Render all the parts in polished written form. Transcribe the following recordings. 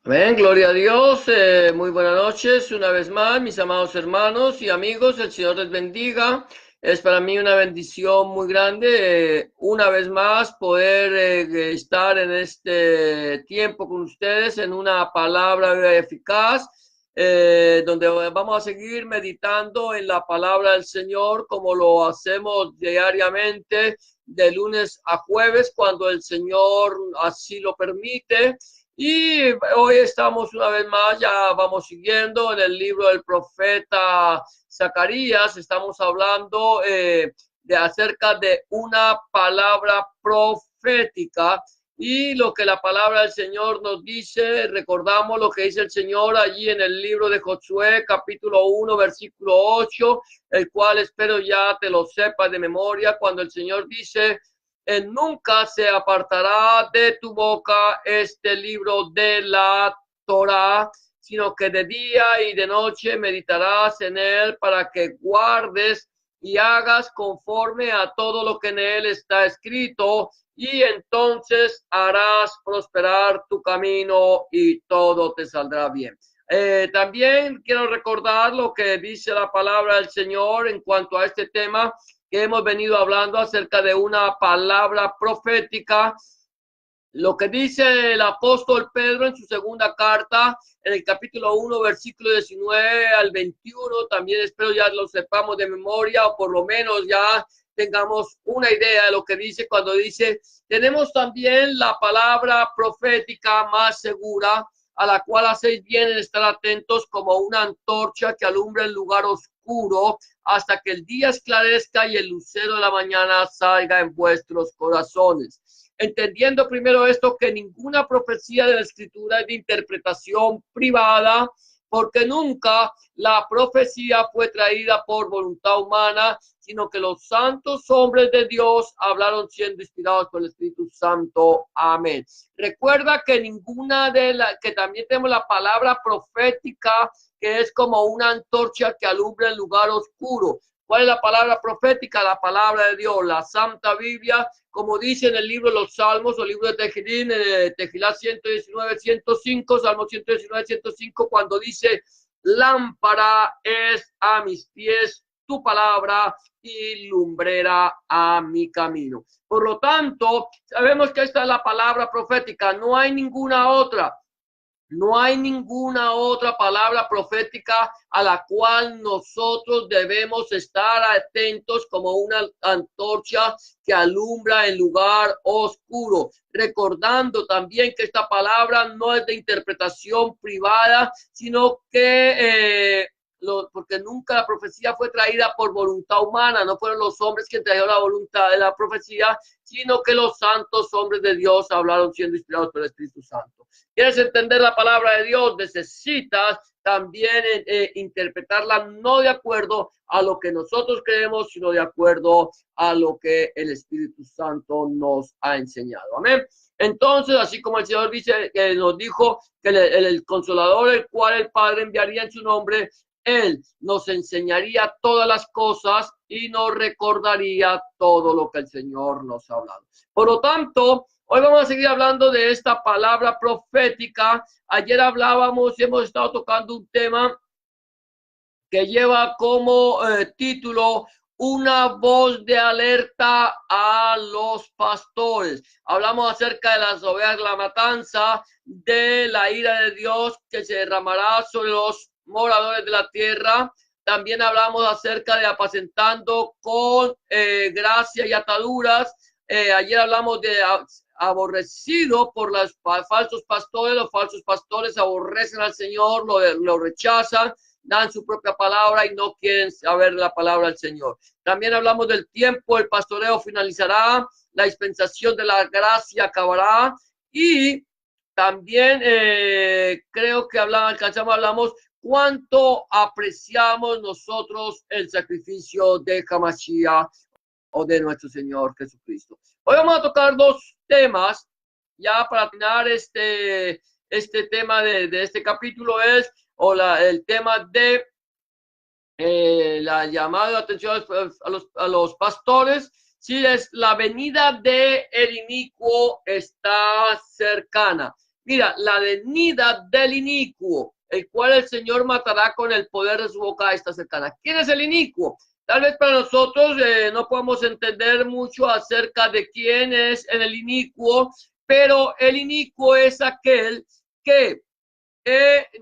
Amén, gloria a Dios. Muy buenas noches una vez más, mis amados hermanos y amigos. El Señor les bendiga. Es para mí una bendición muy grande, una vez más, poder estar en este tiempo con ustedes en una palabra eficaz, donde vamos a seguir meditando en la palabra del Señor como lo hacemos diariamente, de lunes a jueves, cuando el Señor así lo permite. Y hoy estamos una vez más, ya vamos siguiendo en el libro del profeta Zacarías, estamos hablando de acerca de una palabra profética y lo que la palabra del Señor nos dice. Recordamos lo que dice el Señor allí en el libro de Josué, capítulo 1, versículo 8, el cual espero ya te lo sepas de memoria, cuando el Señor dice: nunca se apartará de tu boca este libro de la Torá, sino que de día y de noche meditarás en él para que guardes y hagas conforme a todo lo que en él está escrito, y entonces harás prosperar tu camino y todo te saldrá bien. También quiero recordar lo que dice la palabra del Señor en cuanto a este tema que hemos venido hablando acerca de una palabra profética. Lo que dice el apóstol Pedro en su segunda carta, en el capítulo 1, versículo 19 al 21, también espero ya lo sepamos de memoria, o por lo menos ya tengamos una idea de lo que dice cuando dice: tenemos también la palabra profética más segura, a la cual hacéis bien en estar atentos como una antorcha que alumbra el lugar oscuro hasta que el día esclarezca y el lucero de la mañana salga en vuestros corazones. Entendiendo primero esto, que ninguna profecía de la escritura es de interpretación privada, porque nunca la profecía fue traída por voluntad humana, sino que los santos hombres de Dios hablaron siendo inspirados por el Espíritu Santo. Amén. Recuerda que ninguna de las, que también tenemos la palabra profética, que es como una antorcha que alumbra el lugar oscuro. ¿Cuál es la palabra profética? La palabra de Dios, la Santa Biblia, como dice en el libro de los Salmos o libro de Tejilín, Tejilá 119, 105, Salmo 119, 105, cuando dice: lámpara es a mis pies tu palabra y lumbrera a mi camino. Por lo tanto, sabemos que esta es la palabra profética, no hay ninguna otra. No hay ninguna otra palabra profética a la cual nosotros debemos estar atentos como una antorcha que alumbra en lugar oscuro. Recordando también que esta palabra no es de interpretación privada, sino que porque nunca la profecía fue traída por voluntad humana, no fueron los hombres quienes trajeron la voluntad de la profecía, sino que los santos hombres de Dios hablaron siendo inspirados por el Espíritu Santo. ¿Quieres entender la palabra de Dios? Necesitas también interpretarla no de acuerdo a lo que nosotros creemos, sino de acuerdo a lo que el Espíritu Santo nos ha enseñado. Amén. Entonces, así como el Señor dice, que nos dijo que el Consolador, el cual el Padre enviaría en su nombre, Él nos enseñaría todas las cosas y nos recordaría todo lo que el Señor nos ha hablado. Por lo tanto, hoy vamos a seguir hablando de esta palabra profética. Ayer hablábamos y hemos estado tocando un tema que lleva como título: una voz de alerta a los pastores. Hablamos acerca de las ovejas, la matanza, de la ira de Dios que se derramará sobre los moradores de la tierra. También hablamos acerca de apacentando con gracia y ataduras. Ayer hablamos de aborrecido por los falsos pastores. Los falsos pastores aborrecen al Señor, lo rechazan, dan su propia palabra y no quieren saber la palabra del Señor. También hablamos del tiempo, el pastoreo finalizará, la dispensación de la gracia acabará, y también creo que hablamos cuánto apreciamos nosotros el sacrificio de Hamashiach o de nuestro Señor Jesucristo. Hoy vamos a tocar dos temas ya para terminar este tema de este capítulo, es el tema de la llamada de atención a los pastores. Si es la venida de el inicuo está cercana. mira, la venida del inicuo, el cual el Señor matará con el poder de su boca, está cercana. ¿Quién es el inicuo? Tal vez para nosotros no podemos entender mucho acerca de quién es el inicuo, pero el inicuo es aquel que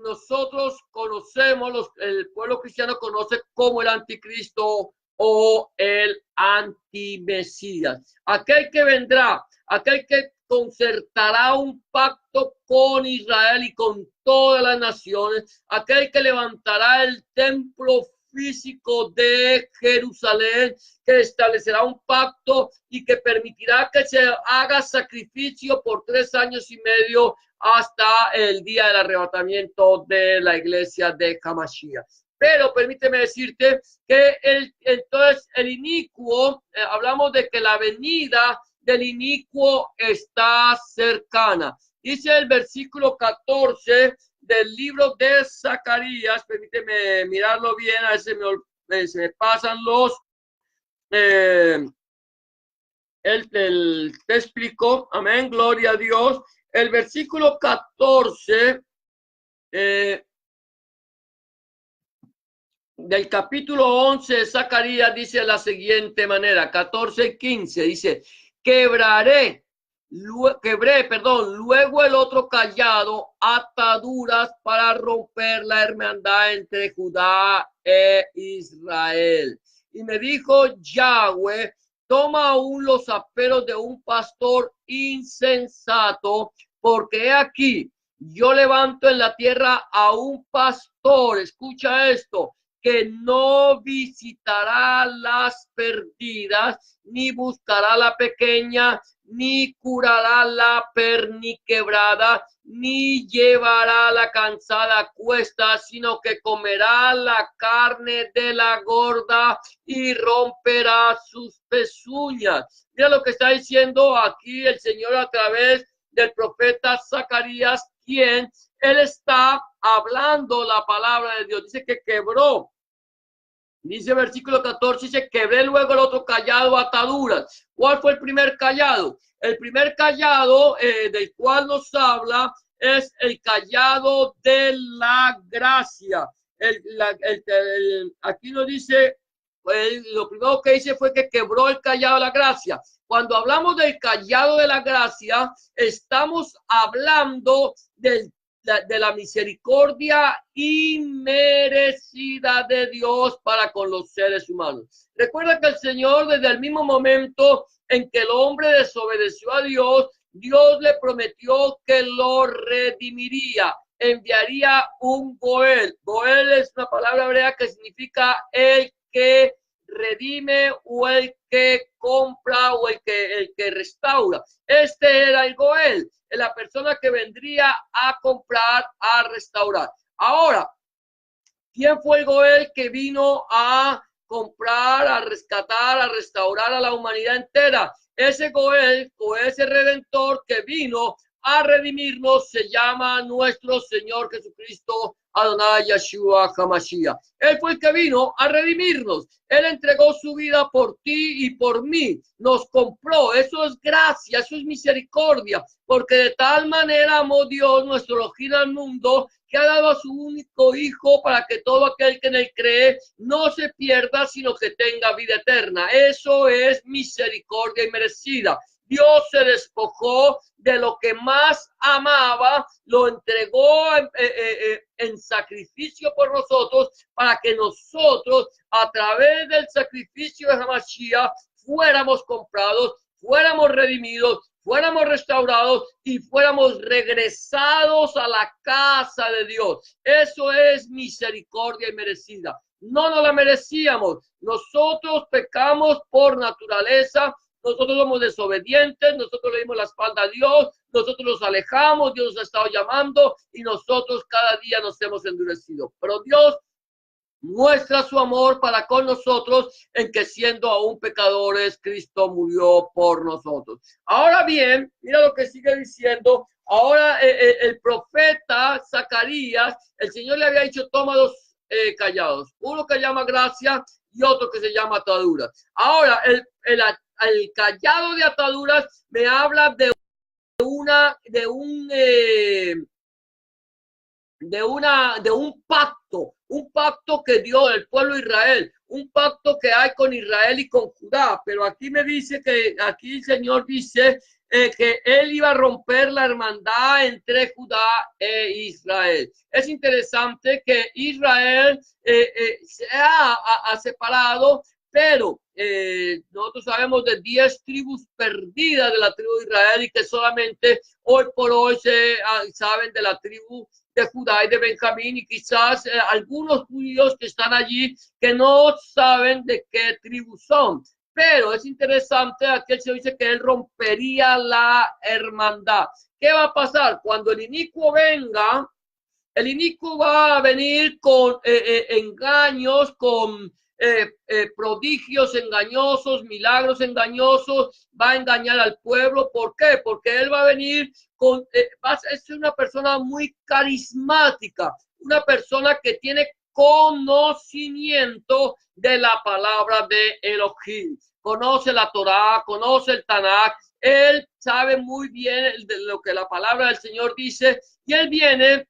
nosotros conocemos, el pueblo cristiano conoce como el anticristo o el antimesías. Aquel que vendrá, aquel que concertará un pacto con Israel y con todas las naciones, aquel que levantará el templo físico de Jerusalén, que establecerá un pacto y que permitirá que se haga sacrificio por 3 años y medio hasta el día del arrebatamiento de la iglesia de Hamashiach. Pero permíteme decirte que entonces el inicuo, hablamos de que la venida del inicuo está cercana. Dice el versículo 14 del libro de Zacarías, permíteme mirarlo bien, a veces se me pasan los... te explico, amén, gloria a Dios. El versículo 14 del capítulo 11 de Zacarías dice de la siguiente manera, 14 y 15, dice, quebré, luego el otro cayado, ataduras para romper la hermandad entre Judá e Israel. Y me dijo Yahweh, toma aún los aperos de un pastor insensato, porque he aquí, yo levanto en la tierra a un pastor, escucha esto, que no visitará las perdidas, ni buscará la pequeña, ni curará la perniquebrada, ni llevará la cansada a cuesta, sino que comerá la carne de la gorda y romperá sus pezuñas. Mira lo que está diciendo aquí el Señor a través del profeta Zacarías, quien él está hablando la palabra de Dios. Dice que quebró. Dice versículo 14, dice, quebré luego el otro callado ataduras. ¿Cuál fue el primer callado? El primer callado del cual nos habla es el callado de la gracia. Aquí nos dice, lo primero que hice fue que quebró el callado de la gracia. Cuando hablamos del callado de la gracia, estamos hablando de la misericordia inmerecida de Dios para con los seres humanos. Recuerda que el Señor, desde el mismo momento en que el hombre desobedeció a Dios, Dios le prometió que lo redimiría, enviaría un Goel. Goel es una palabra hebrea que significa el que redime o el que compra o el que restaura. Este era el Goel, la persona que vendría a comprar, a restaurar. Ahora, ¿quién fue el Goel que vino a comprar, a rescatar, a restaurar a la humanidad entera? Ese Goel, o ese Redentor que vino a redimirnos, se llama nuestro Señor Jesucristo, Adonai Yeshua HaMashiach. Él fue el que vino a redimirnos. Él entregó su vida por ti y por mí. Nos compró. Eso es gracia, eso es misericordia. Porque de tal manera amó Dios, nuestro Elohim, al mundo, que ha dado a su único Hijo para que todo aquel que en él cree no se pierda, sino que tenga vida eterna. Eso es misericordia inmerecida. Dios se despojó de lo que más amaba, lo entregó en sacrificio por nosotros, para que nosotros, a través del sacrificio de Hamashiach, fuéramos comprados, fuéramos redimidos, fuéramos restaurados y fuéramos regresados a la casa de Dios. Eso es misericordia inmerecida. No nos la merecíamos. Nosotros pecamos por naturaleza. Nosotros somos desobedientes, nosotros le dimos la espalda a Dios, nosotros nos alejamos, Dios nos ha estado llamando y nosotros cada día nos hemos endurecido. Pero Dios muestra su amor para con nosotros en que siendo aún pecadores, Cristo murió por nosotros. Ahora bien, mira lo que sigue diciendo. Ahora el profeta Zacarías, el Señor le había dicho, toma dos callados, uno que llama gracia y otro que se llama atadura. Ahora el callado de ataduras me habla de de un pacto que dio el pueblo de Israel, un pacto que hay con Israel y con Judá. Pero aquí me dice que aquí el Señor dice que él iba a romper la hermandad entre Judá e Israel. Es interesante que Israel se ha separado, pero nosotros sabemos de 10 tribus perdidas de la tribu de Israel y que solamente hoy por hoy se saben de la tribu de Judá y de Benjamín, y quizás algunos judíos que están allí que no saben de qué tribu son. Pero es interesante, aquí el Señor dice que él rompería la hermandad. ¿Qué va a pasar? Cuando el inicuo venga, el inicuo va a venir con engaños, con prodigios engañosos, milagros engañosos, va a engañar al pueblo. ¿Por qué? Porque él va a venir con, es una persona muy carismática, una persona que tiene conocimiento de la palabra de Elohim. Conoce la Torá, conoce el Tanakh, él sabe muy bien de lo que la palabra del Señor dice, y él viene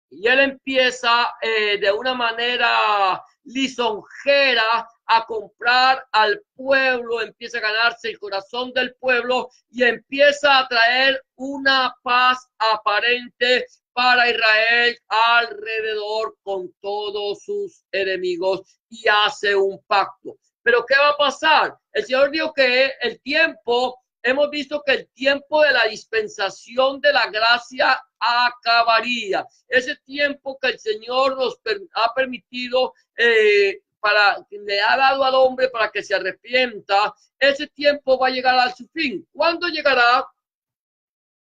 y él empieza de una manera lisonjera a comprar al pueblo, empieza a ganarse el corazón del pueblo y empieza a traer una paz aparente para Israel alrededor con todos sus enemigos y hace un pacto. Pero ¿qué va a pasar? El Señor dijo que el tiempo, hemos visto que el tiempo de la dispensación de la gracia acabaría. Ese tiempo que el Señor nos ha permitido, le ha dado al hombre para que se arrepienta, ese tiempo va a llegar a su fin. ¿Cuándo llegará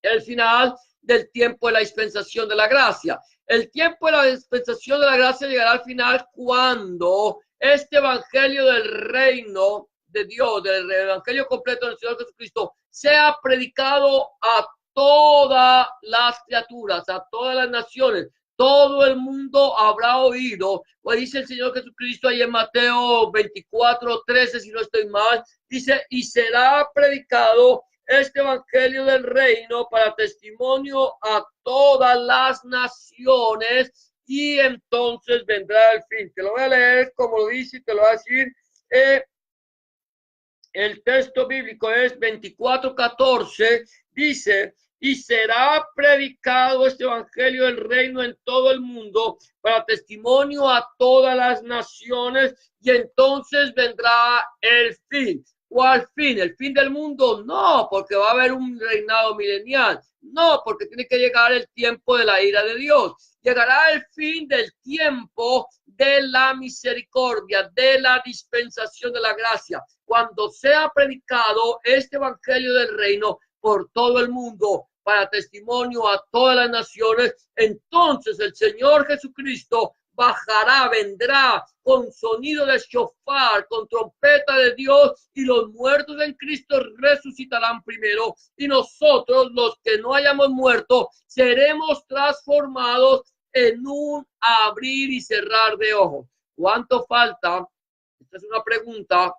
el final del tiempo de la dispensación de la gracia? El tiempo de la dispensación de la gracia llegará al final cuando este evangelio del reino de Dios, del evangelio completo del Señor Jesucristo, sea predicado a todas las criaturas, a todas las naciones. Todo el mundo habrá oído, pues dice el Señor Jesucristo ahí en Mateo 24:13, si no estoy mal, dice, y será predicado este evangelio del reino para testimonio a todas las naciones, y entonces vendrá el fin. Te lo voy a leer como lo dice y te lo voy a decir. El texto bíblico es 24:14, dice, y será predicado este evangelio del reino en todo el mundo para testimonio a todas las naciones, y entonces vendrá el fin. ¿Cuál fin? ¿El fin del mundo? No, porque va a haber un reinado milenial. No, porque tiene que llegar el tiempo de la ira de Dios. Llegará el fin del tiempo de la misericordia, de la dispensación de la gracia. Cuando sea predicado este evangelio del reino por todo el mundo, para testimonio a todas las naciones, entonces el Señor Jesucristo bajará, vendrá con sonido de shofar, con trompeta de Dios, y los muertos en Cristo resucitarán primero, y nosotros, los que no hayamos muerto, seremos transformados en un abrir y cerrar de ojos. ¿Cuánto falta? Esta es una pregunta.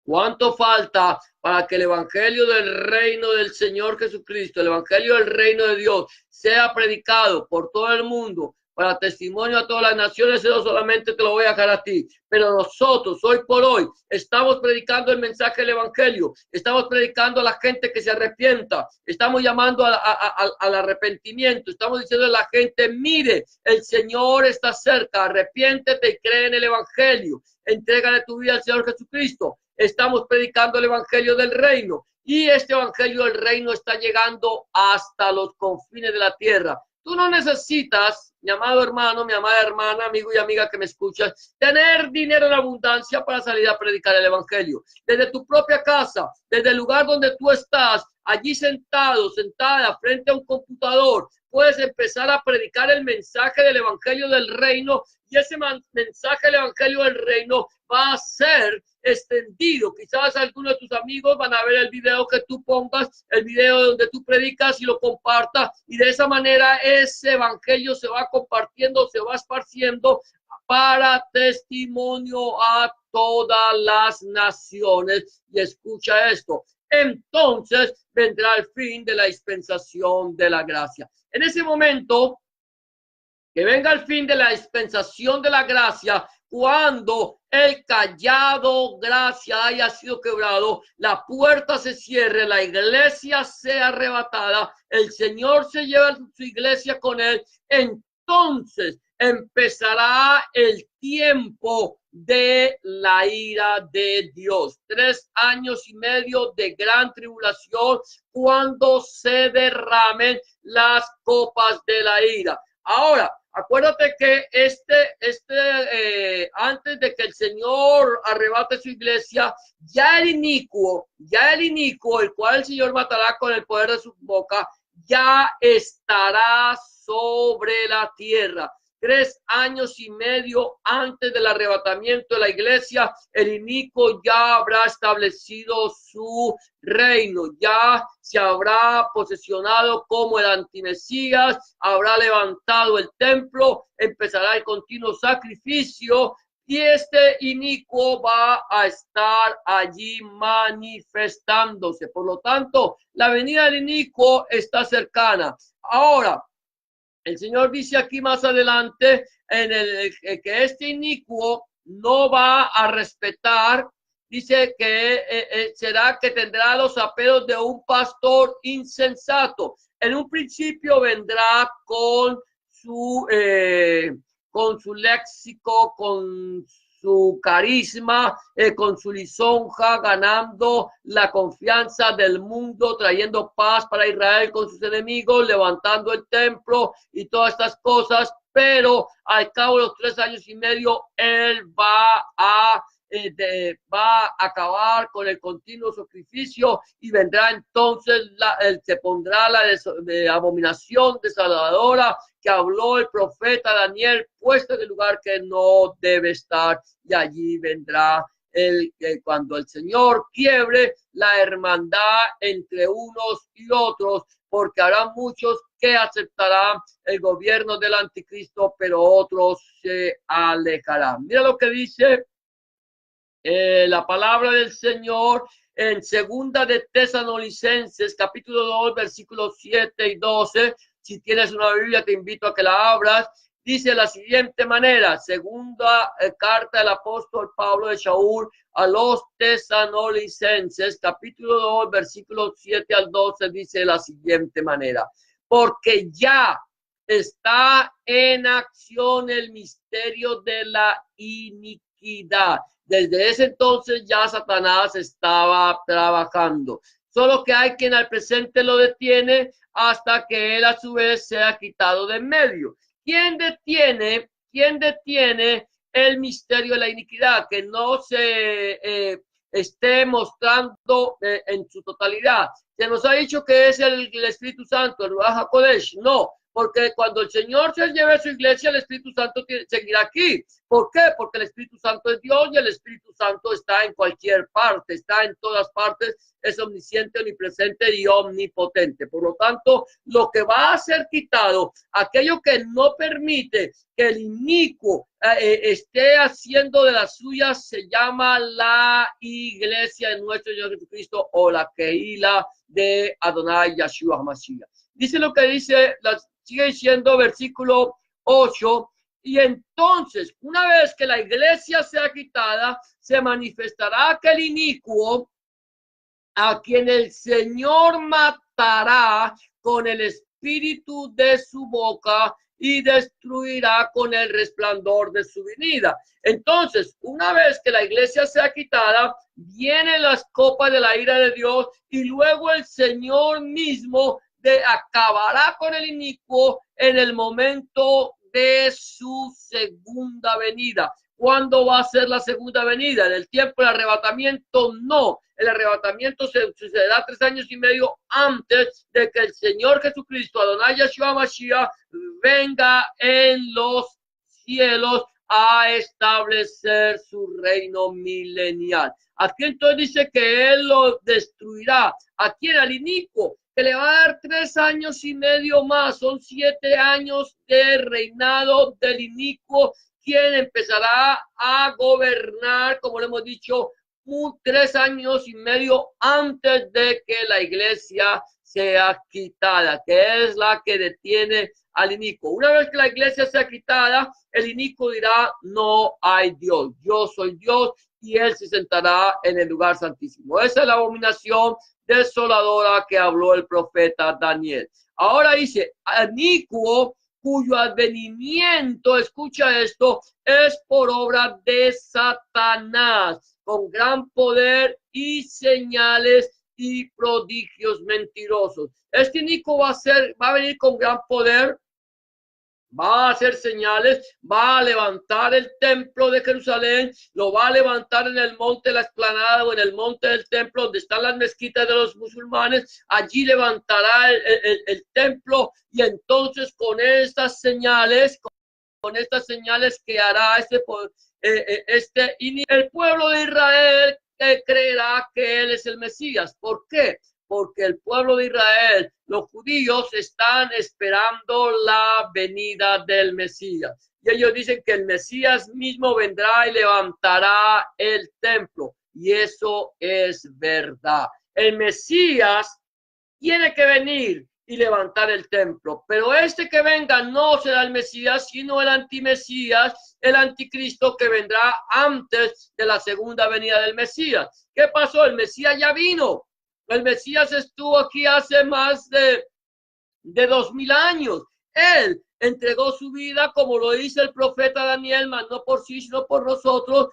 ¿Cuánto falta para que el evangelio del reino del Señor Jesucristo, el evangelio del reino de Dios, sea predicado por todo el mundo para testimonio a todas las naciones? Eso solamente te lo voy a dejar a ti. Pero nosotros, hoy por hoy, estamos predicando el mensaje del evangelio, estamos predicando a la gente que se arrepienta, estamos llamando al arrepentimiento, estamos diciendo a la gente, mire, el Señor está cerca, arrepiéntete y cree en el evangelio, entrégale tu vida al Señor Jesucristo. Estamos predicando el evangelio del reino, y este evangelio del reino está llegando hasta los confines de la tierra. Tú no necesitas, mi amado hermano, mi amada hermana, amigo y amiga que me escuchas, tener dinero en abundancia para salir a predicar el evangelio. Desde tu propia casa, desde el lugar donde tú estás, allí sentado, sentada frente a un computador, puedes empezar a predicar el mensaje del evangelio del reino, y ese mensaje del evangelio del reino va a ser extendido. Quizás algunos de tus amigos van a ver el video que tú pongas, el video donde tú predicas, y lo compartas, y de esa manera ese evangelio se va compartiendo, se va esparciendo para testimonio a todas las naciones. Y escucha esto, entonces vendrá el fin de la dispensación de la gracia. En ese momento, que venga el fin de la dispensación de la gracia, cuando el callado gracia haya sido quebrado, la puerta se cierre, la iglesia sea arrebatada, el Señor se lleva su iglesia con él, entonces empezará el tiempo de la ira de Dios. 3 años y medio de gran tribulación cuando se derramen las copas de la ira. Ahora, acuérdate que antes de que el Señor arrebate su iglesia, ya el inicuo, el cual el Señor matará con el poder de su boca, ya estará sobre la tierra. 3 años y medio antes del arrebatamiento de la iglesia, el inicuo ya habrá establecido su reino, ya se habrá posesionado como el antimesías, habrá levantado el templo, empezará el continuo sacrificio y este inicuo va a estar allí manifestándose. Por lo tanto, la venida del inicuo está cercana. Ahora, el Señor dice aquí más adelante que este inicuo no va a respetar, dice que será que tendrá los aperos de un pastor insensato. En un principio vendrá con su léxico, con su carisma, con su lisonja, ganando la confianza del mundo, trayendo paz para Israel con sus enemigos, levantando el templo y todas estas cosas, pero al cabo de los 3 años y medio, él va a acabar con el continuo sacrificio y vendrá entonces, se pondrá la abominación desoladora que habló el profeta Daniel, puesto en el lugar que no debe estar, y allí vendrá cuando el Señor quiebre la hermandad entre unos y otros, porque habrá muchos que aceptarán el gobierno del anticristo, pero otros se alejarán. Mira lo que dice la palabra del Señor en segunda de Tesalonicenses, capítulo 2, versículos 7 y 12. Si tienes una Biblia, te invito a que la abras. Dice de la siguiente manera, segunda carta del apóstol Pablo de Shaul a los Tesalonicenses, capítulo 2, versículos 7 al 12, dice de la siguiente manera, porque ya está en acción el misterio de la iniquidad. Desde ese entonces ya Satanás estaba trabajando. Solo que hay quien al presente lo detiene hasta que él a su vez sea quitado de en medio. ¿Quién detiene el misterio de la iniquidad? Que no se esté mostrando en su totalidad. Se nos ha dicho que es el Espíritu Santo, el Ruach HaKodesh. No, porque cuando el Señor se lleve a su iglesia, el Espíritu Santo seguirá aquí. ¿Por qué? Porque el Espíritu Santo es Dios y el Espíritu Santo está en cualquier parte, está en todas partes, es omnisciente, omnipresente y omnipotente. Por lo tanto, lo que va a ser quitado, aquello que no permite que el inicuo esté haciendo de las suyas, se llama la iglesia de nuestro Señor Jesucristo o la Kehila de Adonai Yeshua HaMashiach. Dice lo que dice, sigue diciendo versículo 8, y entonces, una vez que la iglesia sea quitada, se manifestará aquel inicuo a quien el Señor matará con el espíritu de su boca y destruirá con el resplandor de su venida. Entonces, una vez que la iglesia sea quitada, vienen las copas de la ira de Dios y luego el Señor mismo acabará con el inicuo en el momento de su segunda venida. ¿Cuándo va a ser la segunda venida? ¿En el tiempo del arrebatamiento? No. El arrebatamiento se sucederá 3 años y medio antes de que el Señor Jesucristo, Adonai Yeshua Mashiach, venga en los cielos a establecer su reino milenial. Aquí entonces dice que Él lo destruirá. Aquí en el inicuo, que le va a dar 3 años y medio más, son 7 años de reinado del inicuo, quien empezará a gobernar, como le hemos dicho, 3 años y medio antes de que la iglesia sea quitada, que es la que detiene al inicuo. Una vez que la iglesia sea quitada, el inicuo dirá: no hay Dios, yo soy Dios, y él se sentará en el lugar santísimo. Esa es la abominación desoladora que habló el profeta Daniel. Ahora dice: inicuo cuyo advenimiento, escucha esto, es por obra de Satanás, con gran poder y señales y prodigios mentirosos. Este inicuo va a venir con gran poder, va a hacer señales, va a levantar el templo de Jerusalén, lo va a levantar en el monte de la explanada o en el monte del templo donde están las mezquitas de los musulmanes. Allí levantará el templo, y entonces con estas señales que hará el pueblo de Israel creerá que él es el Mesías. ¿Por qué? Porque el pueblo de Israel, los judíos, están esperando la venida del Mesías. Y ellos dicen que el Mesías mismo vendrá y levantará el templo. Y eso es verdad. El Mesías tiene que venir y levantar el templo. Pero este que venga no será el Mesías, sino el antimesías, el anticristo, que vendrá antes de la segunda venida del Mesías. ¿Qué pasó? El Mesías ya vino. El Mesías estuvo aquí hace más de 2000 años. Él entregó su vida, como lo dice el profeta Daniel, mas no por sí, sino por nosotros.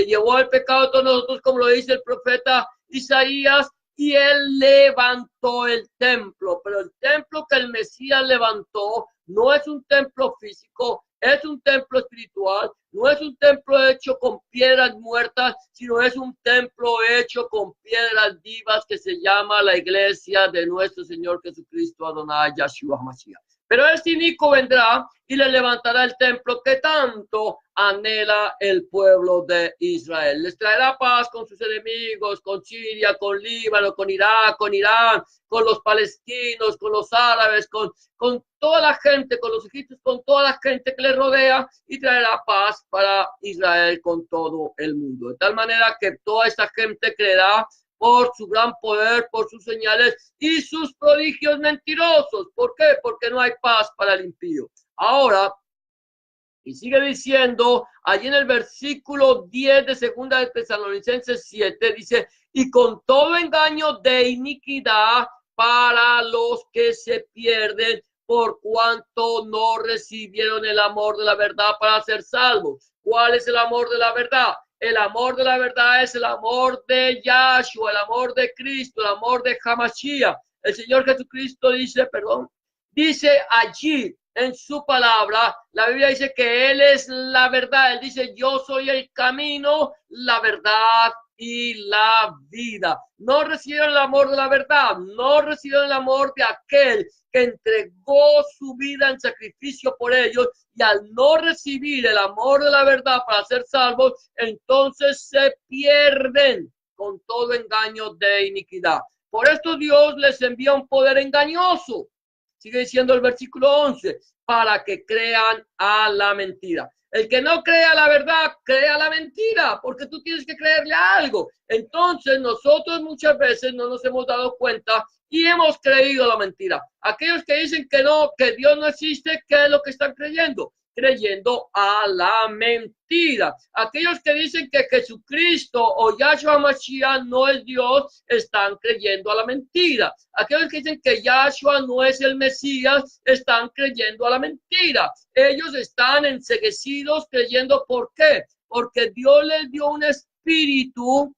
Llevó el pecado de todos nosotros, como lo dice el profeta Isaías, y él levantó el templo. Pero el templo que el Mesías levantó no es un templo físico, es un templo espiritual, no es un templo hecho con piedras muertas, sino es un templo hecho con piedras vivas, que se llama la iglesia de nuestro Señor Jesucristo, Adonai Yahshua Mashiach. Pero este inicuo vendrá y le levantará el templo que tanto anhela el pueblo de Israel. Les traerá paz con sus enemigos, con Siria, con Líbano, con Irak, con Irán, con los palestinos, con los árabes, con toda la gente, con los egipcios, con toda la gente que le rodea, y traerá paz para Israel con todo el mundo. De tal manera que toda esta gente creerá por su gran poder, por sus señales y sus prodigios mentirosos. ¿Por qué? Porque no hay paz para el impío. Ahora, y sigue diciendo, allí en el versículo 10 de segunda de Tesalonicenses 7, dice: y con todo engaño de iniquidad para los que se pierden, por cuanto no recibieron el amor de la verdad para ser salvos. ¿Cuál es el amor de la verdad? El amor de la verdad es el amor de Yahshua, el amor de Cristo, el amor de Hamashiach. El Señor Jesucristo dice allí en su palabra, la Biblia dice que Él es la verdad. Él dice: yo soy el camino, la verdad y la vida. No recibieron el amor de la verdad, no recibieron el amor de aquel que entregó su vida en sacrificio por ellos, y al no recibir el amor de la verdad para ser salvos, entonces se pierden con todo engaño de iniquidad. Por esto Dios les envía un poder engañoso. Sigue diciendo el versículo 11, para que crean a la mentira. El que no crea la verdad, crea la mentira, porque tú tienes que creerle a algo. Entonces nosotros muchas veces no nos hemos dado cuenta y hemos creído la mentira. Aquellos que dicen que no, que Dios no existe, ¿qué es lo que están creyendo? Creyendo a la mentira. Aquellos que dicen que Jesucristo o Yahshua Mashiach no es Dios, están creyendo a la mentira. Aquellos que dicen que Yahshua no es el Mesías, están creyendo a la mentira. Ellos están enceguecidos creyendo. ¿Por qué? Porque Dios les dio un espíritu,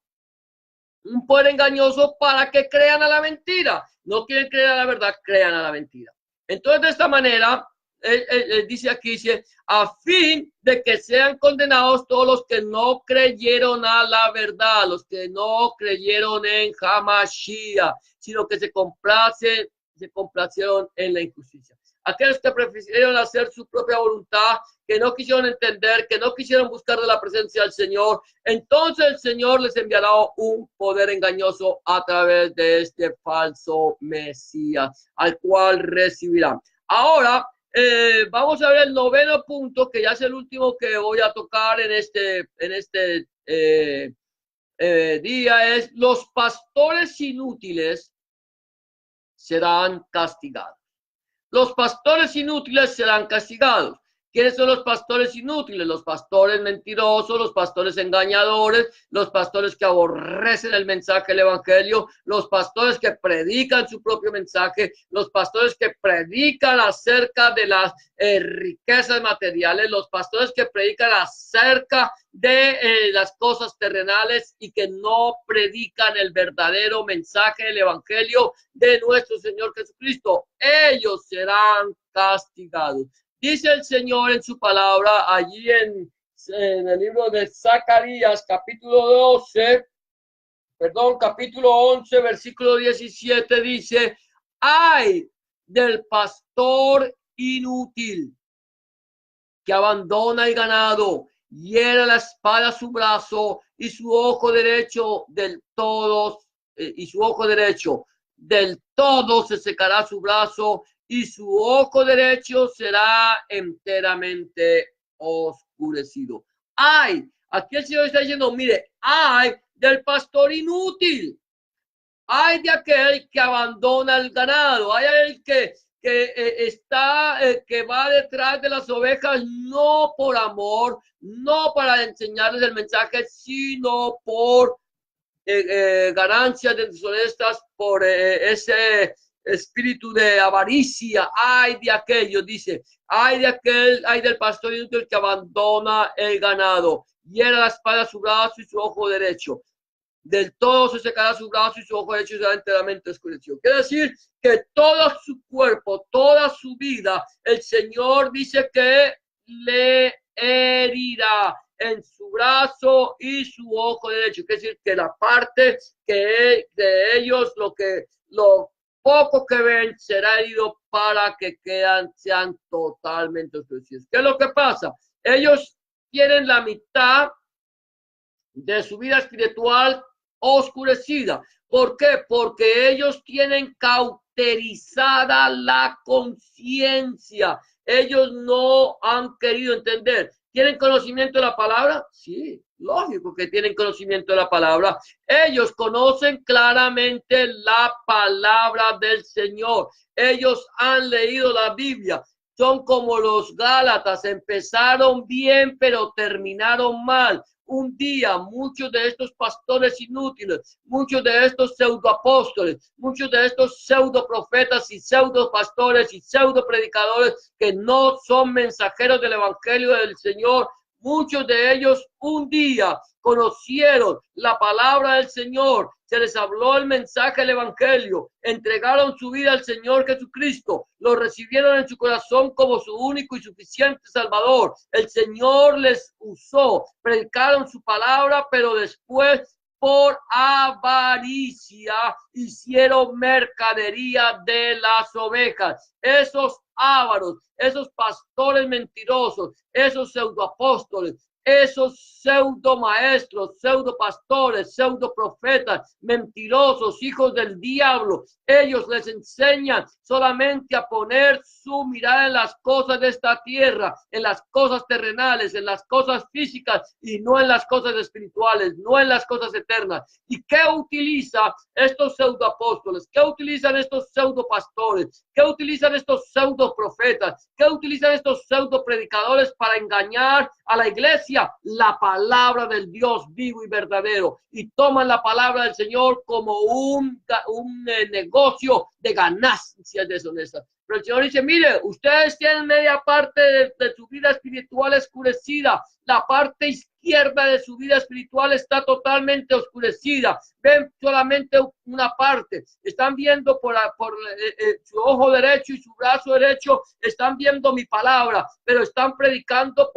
un poder engañoso, para que crean a la mentira. No quieren creer a la verdad, crean a la mentira. Entonces, de esta manera, él dice aquí, dice: a fin de que sean condenados todos los que no creyeron a la verdad, los que no creyeron en Hamashiach, sino que se complacieron en la injusticia. Aquellos que prefirieron hacer su propia voluntad, que no quisieron entender, que no quisieron buscar de la presencia del Señor, entonces el Señor les enviará un poder engañoso a través de este falso Mesías, al cual recibirán. Ahora, vamos a ver el noveno punto, que ya es el último que voy a tocar en este día es: los pastores inútiles serán castigados. Los pastores inútiles serán castigados. ¿Quiénes son los pastores inútiles? Los pastores mentirosos, los pastores engañadores, los pastores que aborrecen el mensaje del evangelio, los pastores que predican su propio mensaje, los pastores que predican acerca de las riquezas materiales, los pastores que predican acerca de las cosas terrenales y que no predican el verdadero mensaje del evangelio de nuestro Señor Jesucristo. Ellos serán castigados. Dice el Señor en su palabra allí en el libro de Zacarías, capítulo 11, versículo 17, dice: ay del pastor inútil que abandona el ganado, hiera la espada a su brazo y su ojo derecho del todo se secará su brazo y su ojo derecho será enteramente oscurecido. Ay, aquí el Señor está diciendo: mire, ay del pastor inútil, ay de aquel que abandona el ganado, hay el que va detrás de las ovejas, no por amor, no para enseñarles el mensaje, sino por ganancias deshonestas, por ese espíritu de avaricia. Ay de aquellos, dice, ay del pastor inútil que abandona el ganado, hiera la espada a su brazo y su ojo derecho. Del todo se secará su brazo y su ojo derecho será enteramente oscurecido. Quiere decir que todo su cuerpo, toda su vida, el Señor dice que le herirá en su brazo y su ojo derecho. Quiere decir que la parte que de ellos, lo poco que ven, será herido para que sean totalmente oscurecidos. ¿Qué es lo que pasa? Ellos tienen la mitad de su vida espiritual oscurecida. ¿Por qué? Porque ellos tienen cauterizada la conciencia. Ellos no han querido entender. ¿Tienen conocimiento de la palabra? Sí, lógico que tienen conocimiento de la palabra. Ellos conocen claramente la palabra del Señor. Ellos han leído la Biblia. Son como los Gálatas, empezaron bien, pero terminaron mal. Un día muchos de estos pastores inútiles, muchos de estos pseudoapóstoles, muchos de estos pseudoprofetas y pseudopastores y pseudopredicadores que no son mensajeros del evangelio del Señor, muchos de ellos un día conocieron la palabra del Señor, se les habló el mensaje del evangelio, entregaron su vida al Señor Jesucristo, lo recibieron en su corazón como su único y suficiente Salvador. El Señor les usó, predicaron su palabra, pero después por avaricia hicieron mercadería de las ovejas. Esos ávaros, esos pastores mentirosos, esos pseudoapóstoles, esos pseudo maestros, pseudo pastores, pseudo profetas, mentirosos, hijos del diablo, ellos les enseñan solamente a poner su mirada en las cosas de esta tierra, en las cosas terrenales, en las cosas físicas y no en las cosas espirituales, no en las cosas eternas. ¿Y qué utiliza estos pseudo apóstoles? ¿Qué utilizan estos pseudo pastores? ¿Qué utilizan estos pseudo profetas? ¿Qué utilizan estos pseudo predicadores para engañar a la iglesia? La palabra del Dios vivo y verdadero, y toman la palabra del Señor como un negocio de ganancias deshonestas. Pero el Señor dice: mire, ustedes tienen media parte de su vida espiritual oscurecida, la parte izquierda de su vida espiritual está totalmente oscurecida, ven solamente una parte, están viendo por su ojo derecho y su brazo derecho, están viendo mi palabra, pero están predicando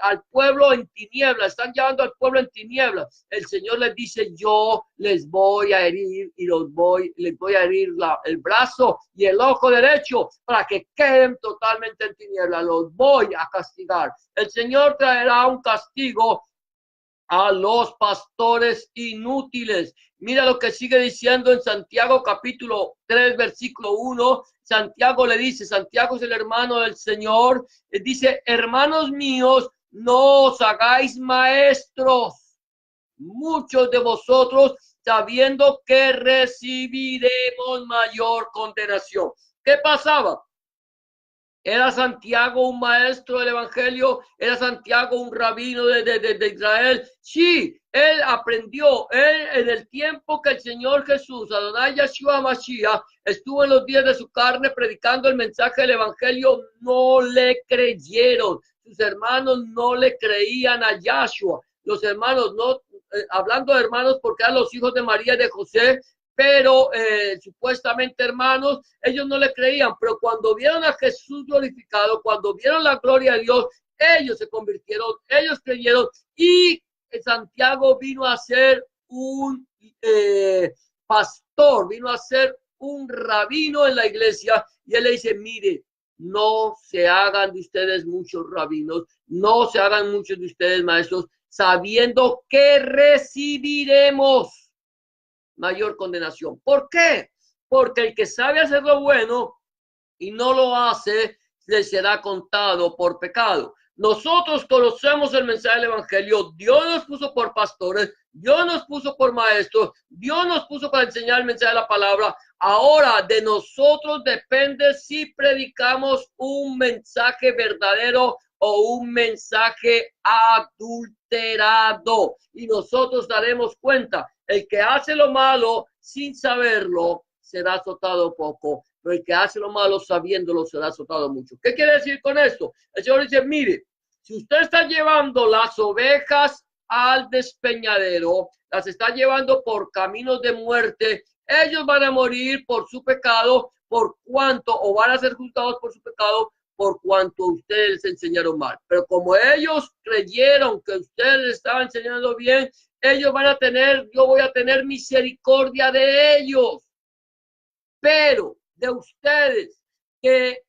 al pueblo en tinieblas, están llevando al pueblo en tinieblas. El Señor les dice: yo les voy a herir y les voy a herir el brazo y el ojo derecho para que queden totalmente en tinieblas, los voy a castigar. El Señor traerá un castigo a los pastores inútiles. Mira lo que sigue diciendo en Santiago capítulo 3, versículo 1. Santiago le dice, Santiago es el hermano del Señor, dice: hermanos míos, no os hagáis maestros muchos de vosotros, sabiendo que recibiremos mayor condenación. ¿Qué pasaba? ¿Era Santiago un maestro del evangelio? ¿Era Santiago un rabino de Israel? Sí, él aprendió. Él, en el tiempo que el Señor Jesús, Adonai Yeshua Mashiach, estuvo en los días de su carne predicando el mensaje del evangelio, no le creyeron. Sus hermanos no le creían a Yahshua. Los hermanos, no, hablando de hermanos porque eran los hijos de María y de José, pero supuestamente hermanos, ellos no le creían, pero cuando vieron a Jesús glorificado, cuando vieron la gloria de Dios, ellos se convirtieron, ellos creyeron, y Santiago vino a ser un pastor, vino a ser un rabino en la iglesia, y él le dice, mire, no se hagan de ustedes muchos rabinos, no se hagan muchos de ustedes maestros, sabiendo que recibiremos mayor condenación. ¿Por qué? Porque el que sabe hacer lo bueno y no lo hace, le será contado por pecado. Nosotros conocemos el mensaje del evangelio. Dios nos puso por pastores, Dios nos puso por maestros, Dios nos puso para enseñar el mensaje de la palabra. Ahora de nosotros depende si predicamos un mensaje verdadero o un mensaje adulterado. Y nosotros daremos cuenta. El que hace lo malo sin saberlo será azotado poco, pero el que hace lo malo sabiéndolo será azotado mucho. ¿Qué quiere decir con esto? El Señor dice, mire, si usted está llevando las ovejas al despeñadero, las está llevando por caminos de muerte, ellos van a morir por su pecado, por cuanto, o van a ser juzgados por su pecado, por cuanto ustedes les enseñaron mal. Pero como ellos creyeron que ustedes les estaban enseñando bien, ellos van a tener, yo voy a tener misericordia de ellos. Pero de ustedes que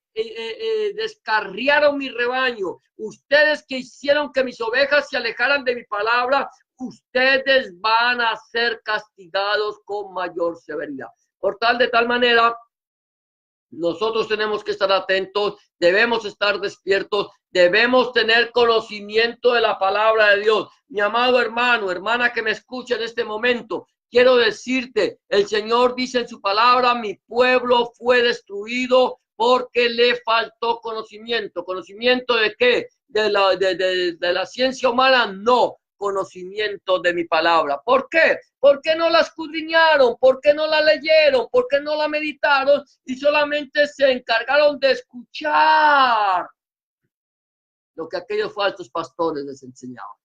descarriaron mi rebaño, ustedes que hicieron que mis ovejas se alejaran de mi palabra, ustedes van a ser castigados con mayor severidad. Por tal, de tal manera, nosotros tenemos que estar atentos, debemos estar despiertos, debemos tener conocimiento de la palabra de Dios. Mi amado hermano, hermana que me escucha en este momento, quiero decirte, el Señor dice en su palabra, mi pueblo fue destruido porque le faltó conocimiento. ¿Conocimiento de qué? ¿De la ciencia humana? No. Conocimiento de mi palabra. ¿Por qué? ¿Por qué no la escudriñaron? ¿Por qué no la leyeron? ¿Por qué no la meditaron? Y solamente se encargaron de escuchar lo que aquellos falsos pastores les enseñaban.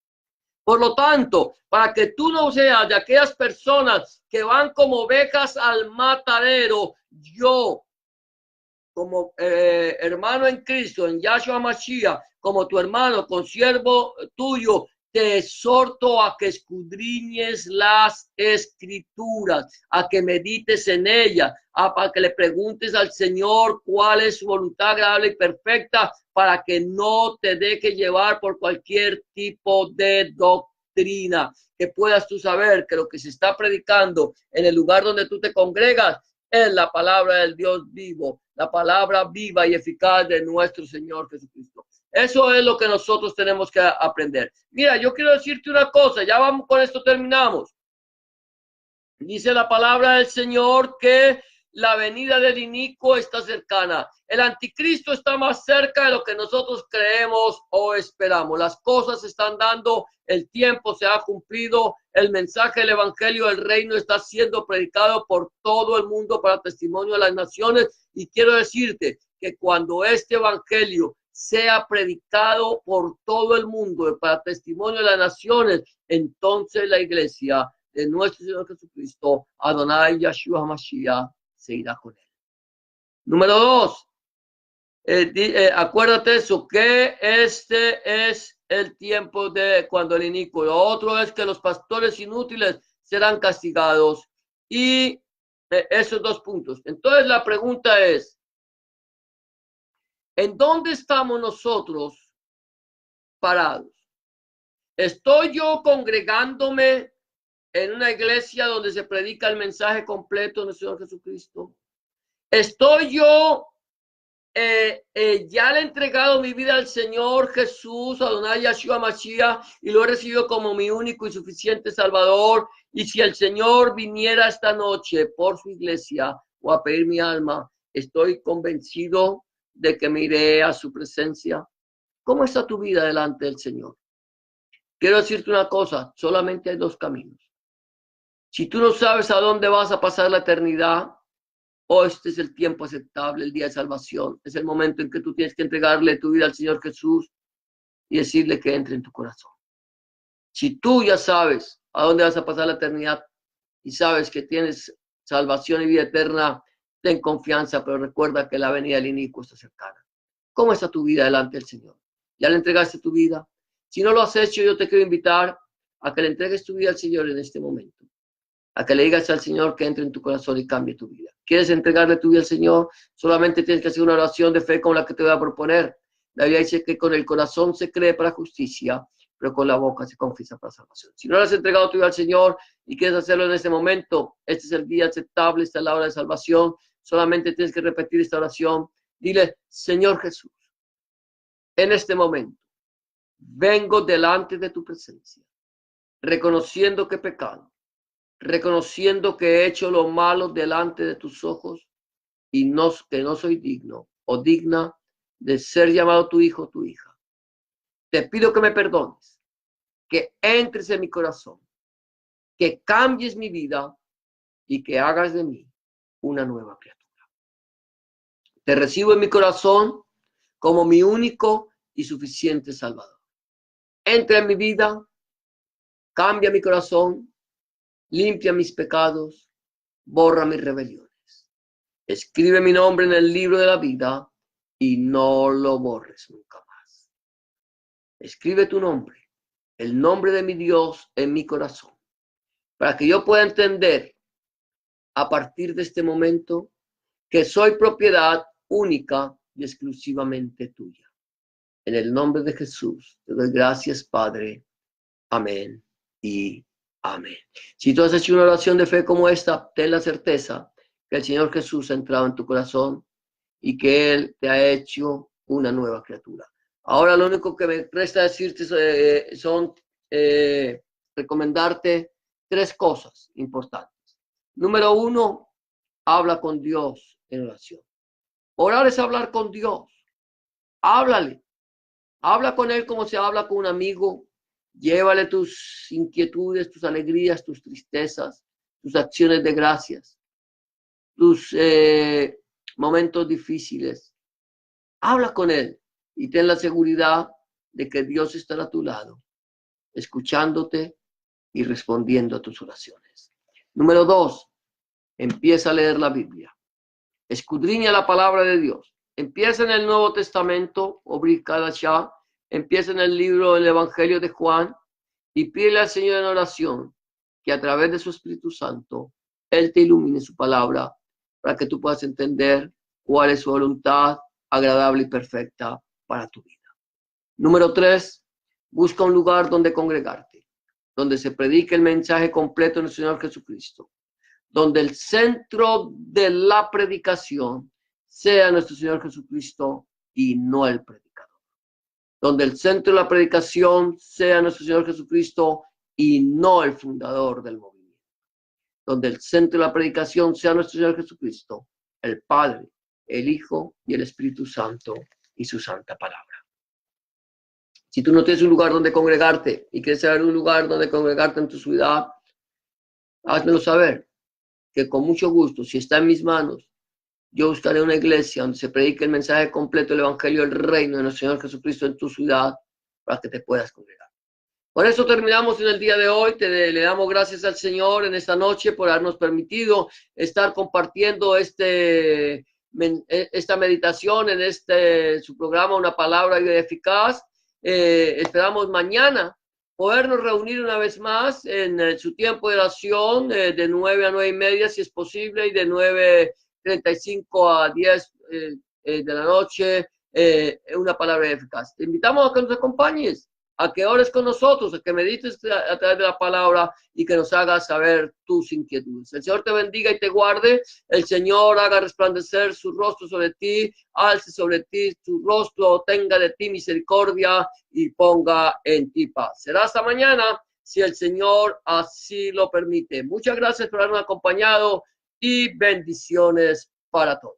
Por lo tanto, para que tú no seas de aquellas personas que van como ovejas al matadero, yo, como hermano en Cristo, en Yahshua Mashiach, como tu hermano, consiervo tuyo, te exhorto a que escudriñes las escrituras, a que medites en ellas, para que le preguntes al Señor cuál es su voluntad agradable y perfecta, para que no te deje llevar por cualquier tipo de doctrina, que puedas tú saber que lo que se está predicando en el lugar donde tú te congregas es la palabra del Dios vivo, la palabra viva y eficaz de nuestro Señor Jesucristo. Eso es lo que nosotros tenemos que aprender. Mira, yo quiero decirte una cosa, ya vamos, con esto terminamos. Dice la palabra del Señor que la venida del inicuo está cercana. El anticristo está más cerca de lo que nosotros creemos o esperamos. Las cosas se están dando, el tiempo se ha cumplido, el mensaje del evangelio del reino está siendo predicado por todo el mundo para testimonio de las naciones. Y quiero decirte que cuando este evangelio sea predicado por todo el mundo para testimonio de las naciones, entonces la iglesia de nuestro Señor Jesucristo, Adonai Yeshua Mashiach, se irá con él. Número 2, acuérdate eso, que este es el tiempo de cuando el inicuo. Lo otro es que los pastores inútiles serán castigados. Y esos dos puntos. Entonces la pregunta es, ¿en dónde estamos nosotros parados? ¿Estoy yo congregándome en una iglesia donde se predica el mensaje completo de nuestro Señor Jesucristo? ¿Estoy yo ya le he entregado mi vida al Señor Jesús, Adonai Yahshua Mashiach, y lo he recibido como mi único y suficiente Salvador. Y si el Señor viniera esta noche por su iglesia o a pedir mi alma, estoy convencido de que me iré a su presencia. ¿Cómo está tu vida delante del Señor? Quiero decirte una cosa, solamente hay dos caminos. Si tú no sabes a dónde vas a pasar la eternidad, este es el tiempo aceptable, el día de salvación. Es el momento en que tú tienes que entregarle tu vida al Señor Jesús y decirle que entre en tu corazón. Si tú ya sabes a dónde vas a pasar la eternidad y sabes que tienes salvación y vida eterna, ten confianza, pero recuerda que la venida del inicuo está cercana. ¿Cómo está tu vida delante del Señor? ¿Ya le entregaste tu vida? Si no lo has hecho, yo te quiero invitar a que le entregues tu vida al Señor en este momento. A que le digas al Señor que entre en tu corazón y cambie tu vida. ¿Quieres entregarle tu vida al Señor? Solamente tienes que hacer una oración de fe como la que te voy a proponer. La Biblia dice que con el corazón se cree para justicia, pero con la boca se confiesa para salvación. Si no le has entregado tu vida al Señor y quieres hacerlo en este momento, este es el día aceptable, esta es la hora de salvación. Solamente tienes que repetir esta oración. Dile, Señor Jesús, en este momento, vengo delante de tu presencia, reconociendo que he pecado, reconociendo que he hecho lo malo delante de tus ojos y que no soy digno o digna de ser llamado tu hijo o tu hija. Te pido que me perdones, que entres en mi corazón, que cambies mi vida y que hagas de mí una nueva criatura. Te recibo en mi corazón como mi único y suficiente Salvador. Entra en mi vida, cambia mi corazón, limpia mis pecados, borra mis rebeliones. Escribe mi nombre en el libro de la vida y no lo borres nunca más. Escribe tu nombre, el nombre de mi Dios en mi corazón, para que yo pueda entender a partir de este momento que soy propiedad única y exclusivamente tuya. En el nombre de Jesús te doy gracias, Padre. Amén y amén. Si tú has hecho una oración de fe como esta, ten la certeza que el Señor Jesús ha entrado en tu corazón y que Él te ha hecho una nueva criatura. Ahora lo único que me resta decirte son recomendarte tres cosas importantes. Número uno, habla con Dios en oración. Orar es hablar con Dios. Háblale. Habla con Él como se habla con un amigo. Llévale tus inquietudes, tus alegrías, tus tristezas, tus acciones de gracias, tus momentos difíciles. Habla con Él y ten la seguridad de que Dios estará a tu lado, escuchándote y respondiendo a tus oraciones. Número dos, empieza a leer la Biblia. Escudriña la palabra de Dios. Empieza en el Nuevo Testamento, Obri Kadashah, empieza en el libro del Evangelio de Juan y pídele al Señor en oración que a través de su Espíritu Santo Él te ilumine su palabra para que tú puedas entender cuál es su voluntad agradable y perfecta para tu vida. Número tres, busca un lugar donde congregarte, donde se predique el mensaje completo del Señor Jesucristo, donde el centro de la predicación sea nuestro Señor Jesucristo y no el predicador. Donde el centro de la predicación sea nuestro Señor Jesucristo y no el fundador del movimiento. Donde el centro de la predicación sea nuestro Señor Jesucristo, el Padre, el Hijo y el Espíritu Santo y su santa palabra. Si tú no tienes un lugar donde congregarte y quieres saber un lugar donde congregarte en tu ciudad, házmelo saber, que con mucho gusto, si está en mis manos, yo buscaré una iglesia donde se predique el mensaje completo del Evangelio del Reino de nuestro Señor Jesucristo en tu ciudad para que te puedas congregar. Con eso terminamos en el día de hoy. Le damos gracias al Señor en esta noche por habernos permitido estar compartiendo esta meditación en su programa Una Palabra Eficaz. Esperamos mañana podernos reunir una vez más en su tiempo de oración de 9 a 9 y media si es posible y de 9:35 a 10 de la noche, Una Palabra Eficaz. Te invitamos a que nos acompañes. a que ores con nosotros, a que medites a través de la palabra y que nos hagas saber tus inquietudes. El Señor te bendiga y te guarde. El Señor haga resplandecer su rostro sobre ti, alce sobre ti su rostro, tenga de ti misericordia y ponga en ti paz. Será hasta mañana, si el Señor así lo permite. Muchas gracias por habernos acompañado y bendiciones para todos.